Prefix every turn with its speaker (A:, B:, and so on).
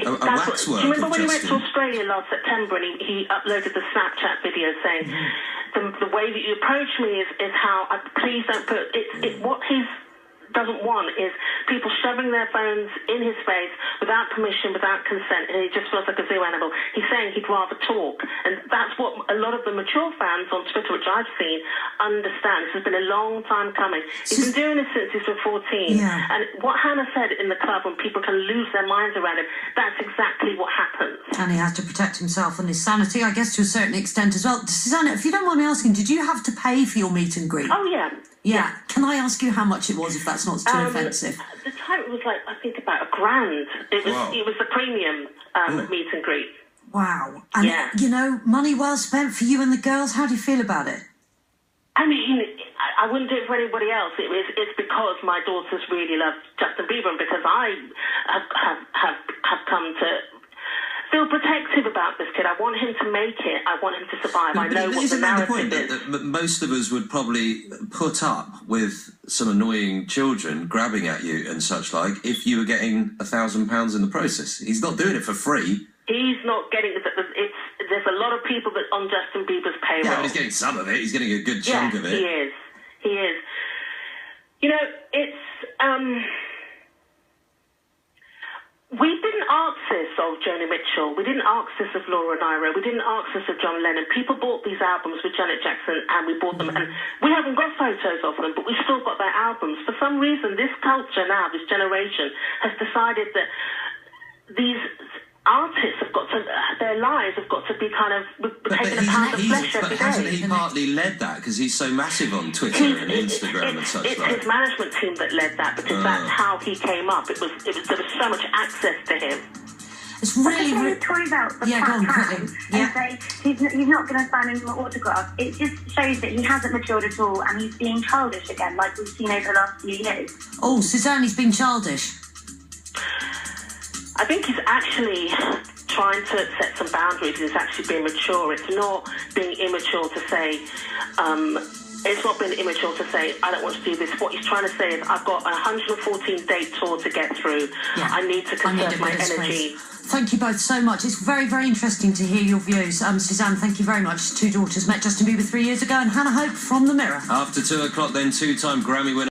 A: a waxwork.
B: Do you remember when he went to Australia last September and he uploaded the Snapchat video saying, the way that you approach me is how, please don't put, what he's doesn't want is people shoving their phones in his face without permission, without consent, and he just feels like a zoo animal. He's saying he'd rather talk, and that's what a lot of the mature fans on Twitter, which I've seen, understand. This has been a long time coming. He's been doing this since he's been 14, and what Hannah said in the club, when people can lose their minds around him, that's exactly what happens.
C: And he has to protect himself and his sanity, I guess, to a certain extent as well. Susanna, if you don't mind me asking, did you have to pay for your meet and greet?
B: Oh, yeah.
C: Yeah. Can I ask you how much it was, if that's not too offensive?
B: At the time, it was like, I think about $1,000. It was the premium meet and greet.
C: Wow. And, you know, money well spent for you and the girls. How do you feel about it?
B: I mean, I wouldn't do it for anybody else. It's because my daughters really love Justin Bieber, and because I have come to feel protective about this kid. I want him to make it. I want him to survive. I know what the narrative is.
A: That most of us would probably put up with some annoying children grabbing at you and such like if you were getting £1,000 in the process. He's not doing it for free.
B: He's not getting it. There's a lot of people that on Justin Bieber's payroll.
A: Yeah, but he's getting some of it. He's getting a good chunk of it.
B: He is. He is. You know, it's... We didn't ask this of Joni Mitchell. We didn't ask this of Laura Nyro. We didn't ask this of John Lennon. People bought these albums with Janet Jackson, and we bought them. And we haven't got photos of them, but we've still got their albums. For some reason, this culture now, this generation, has decided that these artists have got to, their lives have got to be kind of taking a pound of flesh every day.
A: But hasn't he partly led that? Because he's so massive on Twitter and Instagram and such like.
B: It's his management team that led that, because that's how he came up. There was so much access to him.
C: It's really
D: toys out the and say he's not going to sign any more autographs. It just shows that he hasn't matured at all, and he's being childish again, like we've seen over the last few years.
C: Oh, Suzanne, he's been childish.
B: I think he's actually trying to set some boundaries. He's actually being mature. It's not being immature to say, I don't want to do this. What he's trying to say is, I've got a 114-date tour to get through. Yeah. I need to conserve my energy.
C: Thank you both so much. It's very, very interesting to hear your views. Suzanne, thank you very much. Two daughters met Justin Bieber 3 years ago, and Hannah Hope from The Mirror.
A: After 2 o'clock, then two-time Grammy winner.